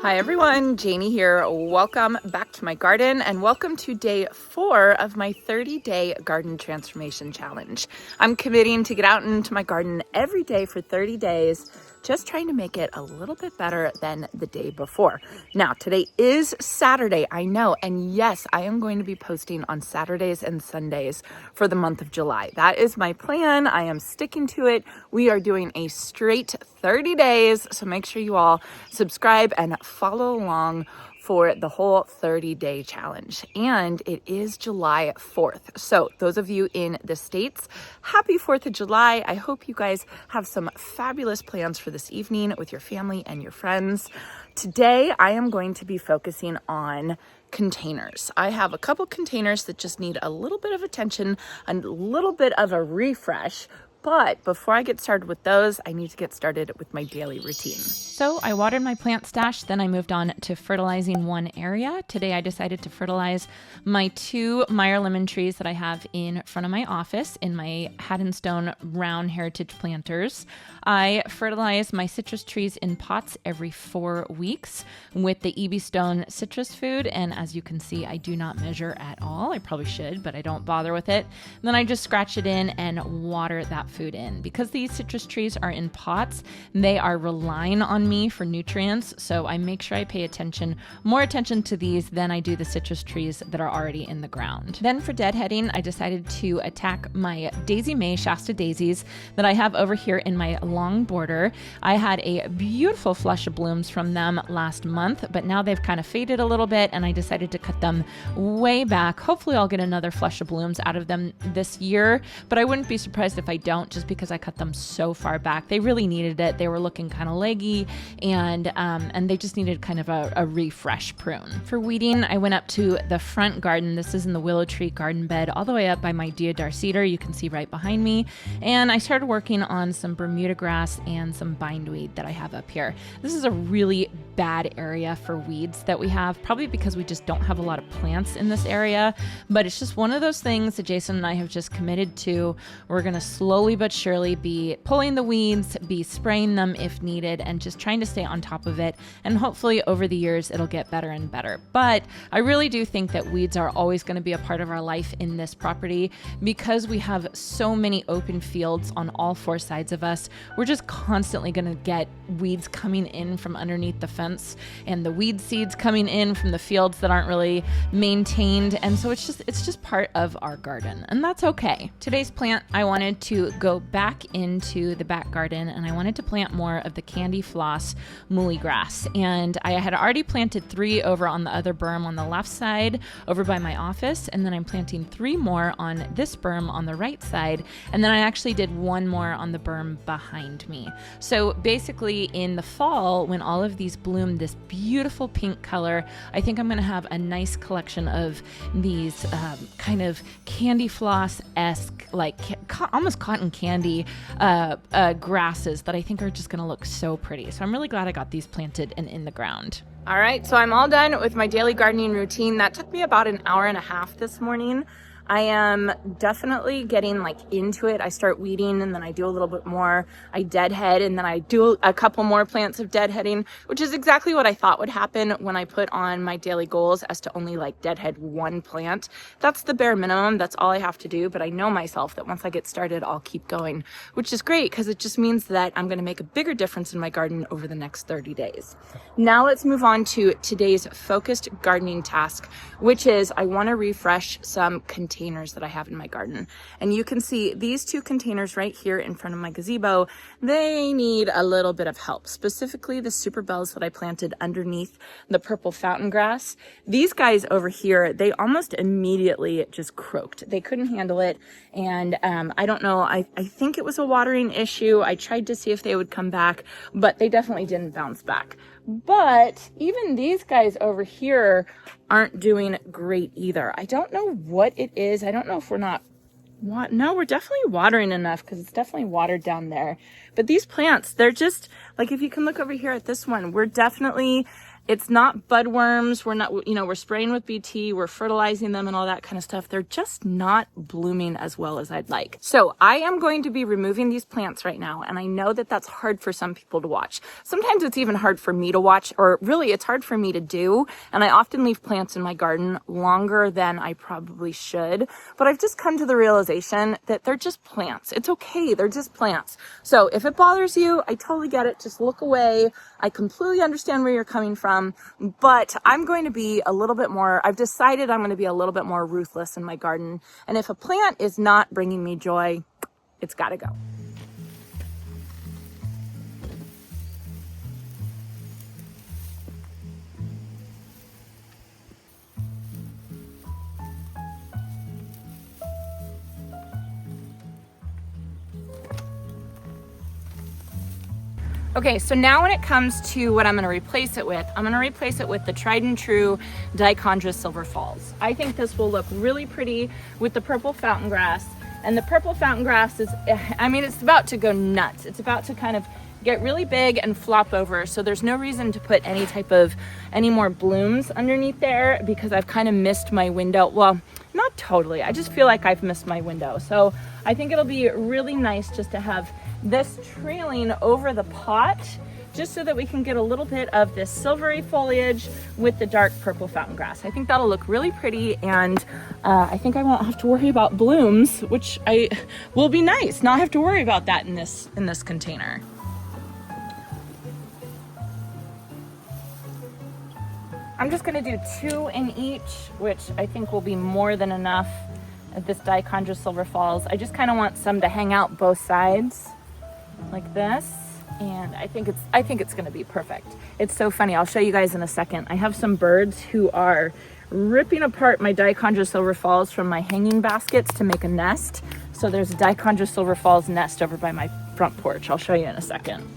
Hi everyone, Janie here. Welcome back to my garden and welcome to day 4 of my 30-day garden transformation challenge. I'm committing to get out into my garden every day for 30 days, just trying to make it a little bit better than the day before. Now, today is Saturday, I know, and yes, I am going to be posting on Saturdays and Sundays for the month of July. That is my plan. I am sticking to it. We are doing a straight 30 days, so make sure you all subscribe and follow along for the whole 30-day challenge. And it is July 4th. So those of you in the States, happy 4th of July. I hope you guys have some fabulous plans for this evening with your family and your friends. Today, I am going to be focusing on containers. I have a couple containers that just need a little bit of attention, a little bit of a refresh. But before I get started with those, I need to get started with my daily routine. So I watered my plant stash, then I moved on to fertilizing one area. Today I decided to fertilize my 2 Meyer lemon trees that I have in front of my office in my Haddon Stone round heritage planters. I fertilize my citrus trees in pots every 4 weeks with the EB Stone citrus food. And as you can see, I do not measure at all. I probably should, but I don't bother with it. And then I just scratch it in and water that food in. Because these citrus trees are in pots, they are relying on me for nutrients, so I make sure I pay more attention to these than I do the citrus trees that are already in the ground. Then for deadheading, I decided to attack my Daisy May Shasta daisies that I have over here in my long border. I had a beautiful flush of blooms from them last month, but now they've kind of faded a little bit and I decided to cut them way back. Hopefully I'll get another flush of blooms out of them this year, but I wouldn't be surprised if I don't, just because I cut them so far back. They really needed it. They were looking kind of leggy and they just needed kind of a refresh prune. For weeding, I went up to the front garden. This is in the willow tree garden bed all the way up by my deodar cedar. You can see right behind me. And I started working on some Bermuda grass and some bindweed that I have up here. This is a really bad area for weeds that we have, probably because we just don't have a lot of plants in this area, but it's just one of those things that Jason and I have just committed to. We're going to slowly but surely be pulling the weeds, be spraying them if needed, and just trying to stay on top of it. And hopefully over the years, it'll get better and better. But I really do think that weeds are always going to be a part of our life in this property because we have so many open fields on all 4 sides of us. We're just constantly going to get weeds coming in from underneath the fence and the weed seeds coming in from the fields that aren't really maintained. And so it's just part of our garden, and that's okay. Today's plant, I wanted to go back into the back garden and I wanted to plant more of the candy floss muhly grass. And I had already planted 3 over on the other berm on the left side over by my office, and then I'm planting 3 more on this berm on the right side, and then I actually did 1 more on the berm behind me. So basically in the fall, when all of these bloom this beautiful pink color, I think I'm going to have a nice collection of these kind of candy floss-esque, like almost cotton candy grasses that I think are just going to look so pretty. So I'm really glad I got these planted and in the ground. All right, so I'm all done with my daily gardening routine. That took me about an hour and a half this morning. I am definitely getting into it. I start weeding and then I do a little bit more. I deadhead and then I do a couple more plants of deadheading, which is exactly what I thought would happen when I put on my daily goals as to only deadhead 1 plant. That's the bare minimum. That's all I have to do. But I know myself that once I get started, I'll keep going, which is great because it just means that I'm going to make a bigger difference in my garden over the next 30 days. Now let's move on to today's focused gardening task, which is I want to refresh some containers that I have in my garden. And you can see these 2 containers right here in front of my gazebo. They need a little bit of help, specifically the super bells that I planted underneath the purple fountain grass. These guys over here, they almost immediately just croaked. They couldn't handle it. And I don't know, I think it was a watering issue. I tried to see if they would come back, but they definitely didn't bounce back. But even these guys over here aren't doing great either. I don't know what it is. I don't know if we're not no, we're definitely watering enough because it's definitely watered down there. But these plants, they're just if you can look over here at this one, we're definitely It's not budworms. We're not, we're spraying with BT, we're fertilizing them and all that kind of stuff. They're just not blooming as well as I'd like. So I am going to be removing these plants right now. And I know that that's hard for some people to watch. Sometimes it's even hard for me to watch, or really it's hard for me to do. And I often leave plants in my garden longer than I probably should. But I've just come to the realization that they're just plants. It's okay. They're just plants. So if it bothers you, I totally get it. Just look away. I completely understand where you're coming from, but I'm going to be a little bit more, I've decided I'm going to be a little bit more ruthless in my garden. And if a plant is not bringing me joy, it's got to go. Okay, so now when it comes to what I'm going to replace it with, I'm going to replace it with the tried and true Dichondra Silver Falls. I think this will look really pretty with the purple fountain grass. And the purple fountain grass is, it's about to go nuts. It's about to kind of get really big and flop over. So there's no reason to put any more blooms underneath there because I've kind of missed my window. Well, not totally. I just feel like I've missed my window. So I think it'll be really nice just to have this trailing over the pot, just so that we can get a little bit of this silvery foliage with the dark purple fountain grass. I think that'll look really pretty, and I think I won't have to worry about blooms, which will be nice. Not have to worry about that in this container. I'm just gonna do 2 in each, which I think will be more than enough of this Dichondra Silver Falls. I just kind of want some to hang out both sides like this, and I think it's gonna be perfect. It's so funny. I'll show you guys in a second. I have some birds who are ripping apart my Dichondra Silver Falls from my hanging baskets to make a nest. So there's a Dichondra Silver Falls nest over by my front porch. I'll show you in a second.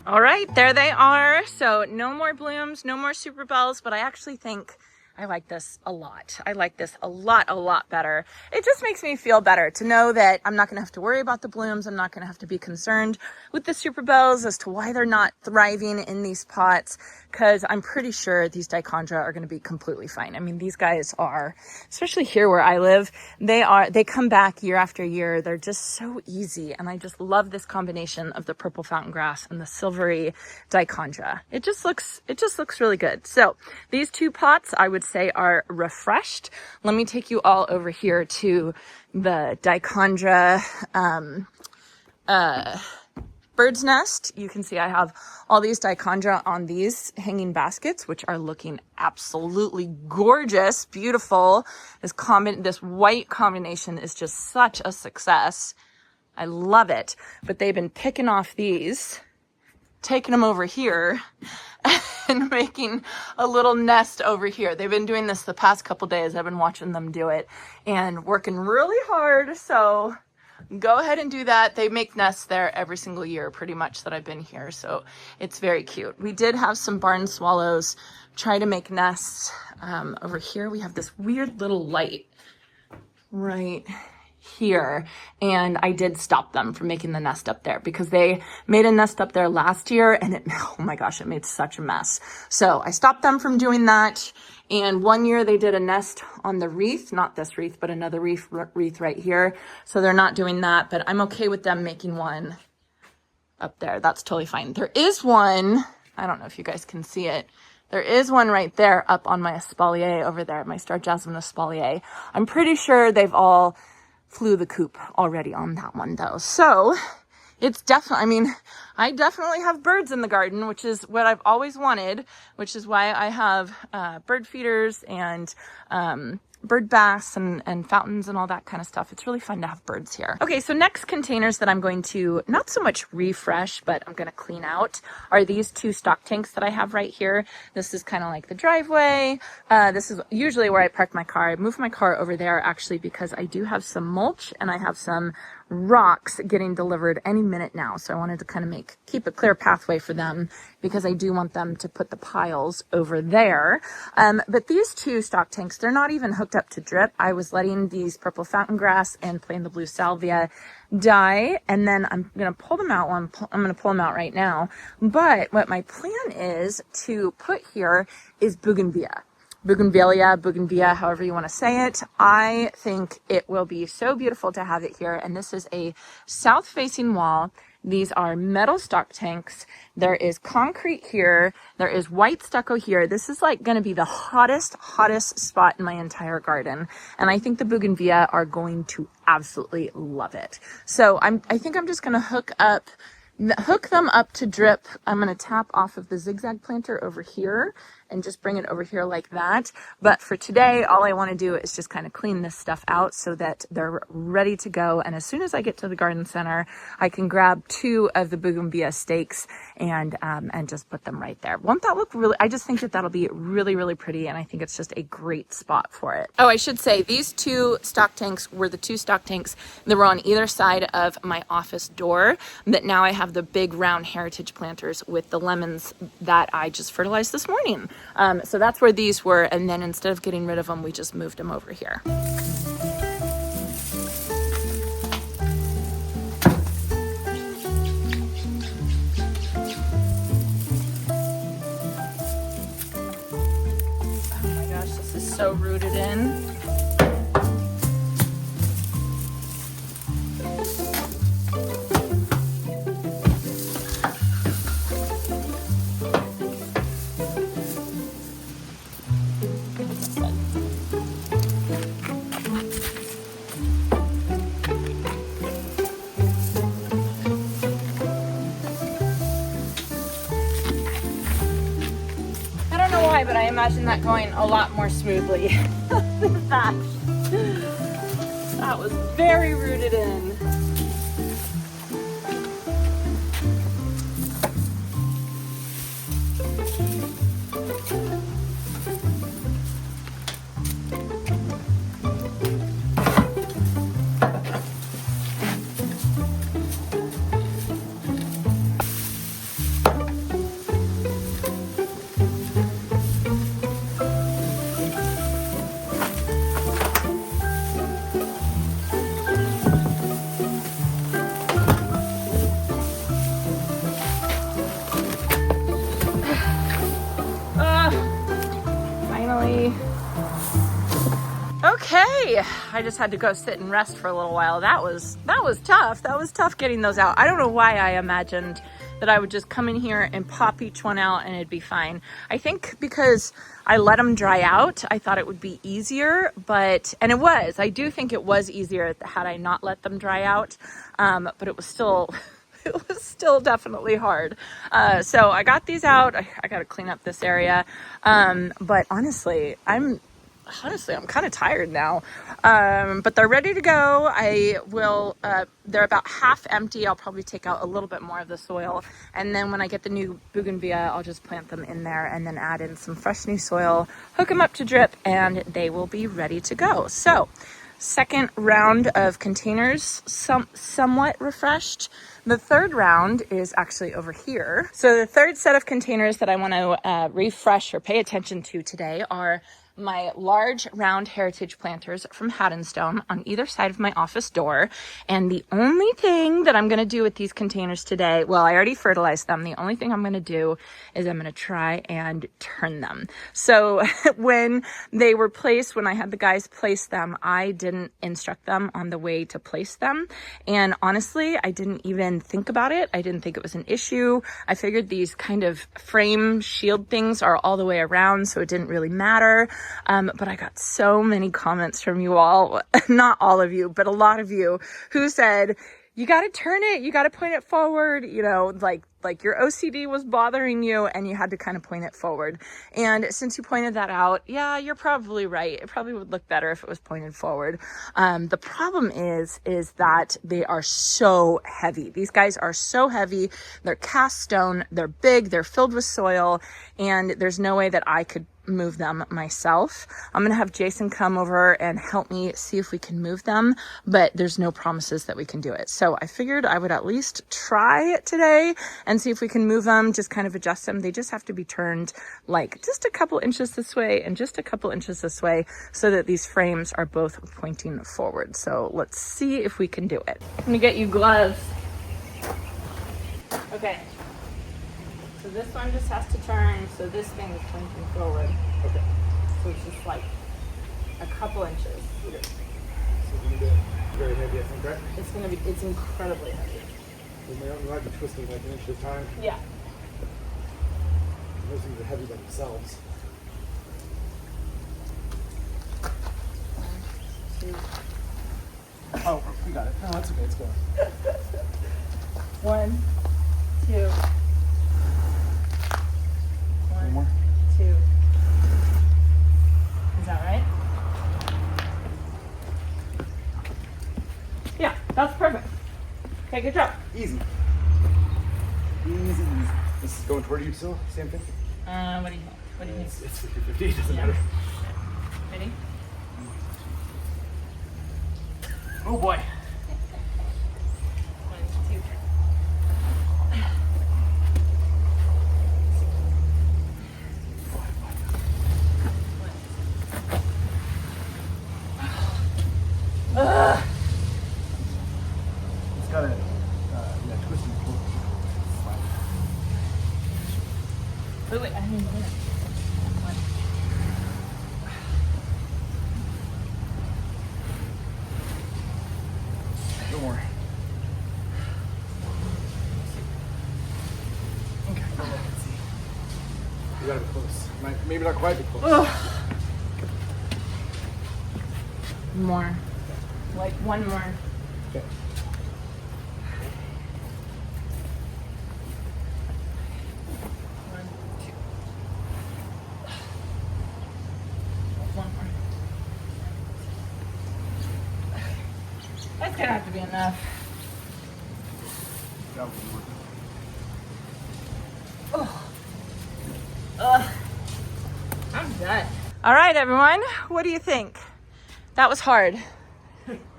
All right, there they are. So no more blooms, no more super bells, but I actually think I like this a lot. I like this a lot better. It just makes me feel better to know that I'm not gonna have to worry about the blooms. I'm not gonna have to be concerned with the super bells as to why they're not thriving in these pots, because I'm pretty sure these Dichondra are gonna be completely fine. I mean, these guys are, especially here where I live, they come back year after year. They're just so easy. And I just love this combination of the purple fountain grass and the silvery Dichondra. It just looks really good. So these 2 pots, I would say, are refreshed. Let me take you all over here to the Dichondra bird's nest. You can see I have all these Dichondra on these hanging baskets, which are looking absolutely gorgeous, beautiful. This white combination is just such a success. I love it. But they've been picking off these, taking them over here, and making a little nest over here. They've been doing this the past couple days. I've been watching them do it and working really hard. So go ahead and do that. They make nests there every single year, pretty much, that I've been here. So it's very cute. We did have some barn swallows try to make nests over here. We have this weird little light right here, and I did stop them from making the nest up there because they made a nest up there last year and oh my gosh, it made such a mess. So I stopped them from doing that. And one year they did a nest on the wreath, not this wreath, but another wreath right here. So they're not doing that, but I'm okay with them making one up there. That's totally fine. There is one, I don't know if you guys can see it. There is one right there up on my espalier over there, my Star Jasmine espalier. I'm pretty sure they've all flew the coop already on that one though. So it's definitely, I definitely have birds in the garden, which is what I've always wanted, which is why I have bird feeders and bird baths and fountains and all that kind of stuff. It's really fun to have birds here. Okay, so next containers that I'm going to not so much refresh, but I'm going to clean out are these 2 stock tanks that I have right here. This is kind of like the driveway. This is usually where I park my car. I moved my car over there actually because I do have some mulch and I have some rocks getting delivered any minute now. So I wanted to kind of keep a clear pathway for them because I do want them to put the piles over there. But these two stock tanks, they're not even hooked up to drip. I was letting these purple fountain grass and plain the blue salvia die, and then I'm going to pull them out. I'm going to pull them out right now. But what my plan is to put here is bougainvillea, however you want to say it. I think it will be so beautiful to have it here. And this is a south facing wall. These are metal stock tanks. There is concrete here. There is white stucco here. This is like going to be the hottest spot in my entire garden. And I think the bougainvillea are going to absolutely love it. So I think I'm just going to hook them up to drip. I'm going to tap off of the zigzag planter over here and just bring it over here like that. But for today, all I want to do is just kind of clean this stuff out so that they're ready to go. And as soon as I get to the garden center, I can grab 2 of the bougainvillea stakes and just put them right there. Won't that look really, I just think that that'll be really pretty. And I think it's just a great spot for it. Oh, I should say these 2 stock tanks were the 2 stock tanks that were on either side of my office door. But now I have the big round heritage planters with the lemons that I just fertilized this morning. So that's where these were, and then instead of getting rid of them, we just moved them over here. Oh my gosh, this is so rooted in. But I imagine that going a lot more smoothly than that. That was very rooted in. Okay, I just had to go sit and rest for a little while. That was tough. That was tough getting those out. I don't know why I imagined that I would just come in here and pop each one out and it'd be fine. I think because I let them dry out, I thought it would be easier, and it was. I do think it was easier had I not let them dry out, but it was still definitely hard. So I got these out. I got to clean up this area. But honestly, I'm kind of tired now. But they're ready to go. They're about half empty. I'll probably take out a little bit more of the soil. And then when I get the new bougainvillea, I'll just plant them in there and then add in some fresh new soil, hook them up to drip, and they will be ready to go. So second round of containers, somewhat refreshed. The third round is actually over here. So the third set of containers that I want to refresh or pay attention to today are my large round heritage planters from Haddonstone on either side of my office door. And the only thing that I'm going to do with these containers today, well, I already fertilized them. The only thing I'm going to do is I'm going to try and turn them. So when they were placed, when I had the guys place them, I didn't instruct them on the way to place them. And honestly, I didn't even think about it. I didn't think it was an issue. I figured these kind of frame shield things are all the way around, so it didn't really matter. But I got so many comments from you all, not all of you, but a lot of you who said, you got to turn it, you got to point it forward, like your OCD was bothering you and you had to kind of point it forward. And since you pointed that out, yeah, you're probably right. It probably would look better if it was pointed forward. The problem is that they are so heavy. These guys are so heavy. They're cast stone. They're big. They're filled with soil. And there's no way that I could move them myself. I'm gonna have Jason come over and help me see if we can move them, but there's no promises that we can do it. So I figured I would at least try it today and see if we can move them, just kind of adjust them. They just have to be turned like just a couple inches this way and just a couple inches this way so that these frames are both pointing forward. So let's see if we can do it. I'm gonna get you gloves. Okay. So this one just has to turn, so this thing is pointing forward. Okay. So it's just like a couple inches. Okay. So we're gonna do it very heavy, I think, right? It's incredibly heavy. We might be twisting like an inch at a time. Yeah. Those things are heavy by themselves. 1, 2. Oh, we got it. No, that's okay. It's going. 1, 2. One more. 2. Is that right? Yeah, that's perfect. Okay, good job. Easy. Easy. This is going toward you still? Same thing? What do you think? What do you think? It's 50-50. It doesn't matter. Ready? Oh boy. 1, 2. It's got a twist and pull. Wait, I didn't even do it. 1. No more. Okay, go ahead and see. You gotta be close. Maybe not quite be close. More. Like one more. Okay. One more. That's gonna have to be enough. That would be worth it. I'm done. All right, everyone. What do you think? That was hard.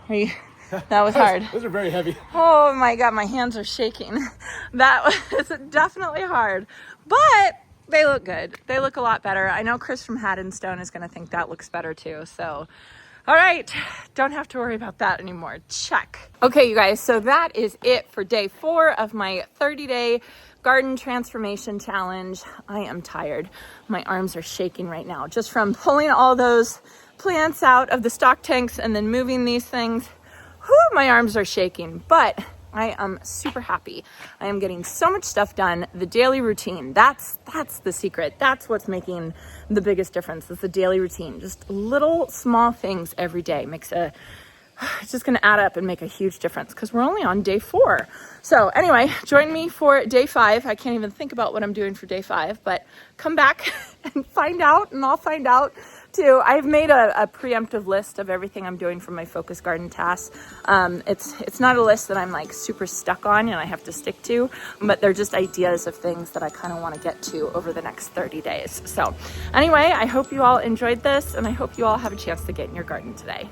That was hard. Those are very heavy. Oh my God, my hands are shaking. That was definitely hard, but they look good. They look a lot better. I know Chris from Haddonstone is gonna think that looks better too, so. All right, don't have to worry about that anymore. Check. Okay, you guys, so that is it for day 4 of my 30-day garden transformation challenge. I am tired. My arms are shaking right now just from pulling all those plants out of the stock tanks and then moving these things. Whew, my arms are shaking, but I am super happy. I am getting so much stuff done. The daily routine, that's the secret. That's what's making the biggest difference, is the daily routine. Just little small things every day it's just gonna add up and make a huge difference because we're only on day 4. So anyway, join me for day 5. I can't even think about what I'm doing for day 5, but come back and find out, and I'll find out too. I've made a preemptive list of everything I'm doing for my focus garden tasks. It's not a list that I'm like super stuck on and I have to stick to, but they're just ideas of things that I kind of want to get to over the next 30 days. So anyway, I hope you all enjoyed this, and I hope you all have a chance to get in your garden today.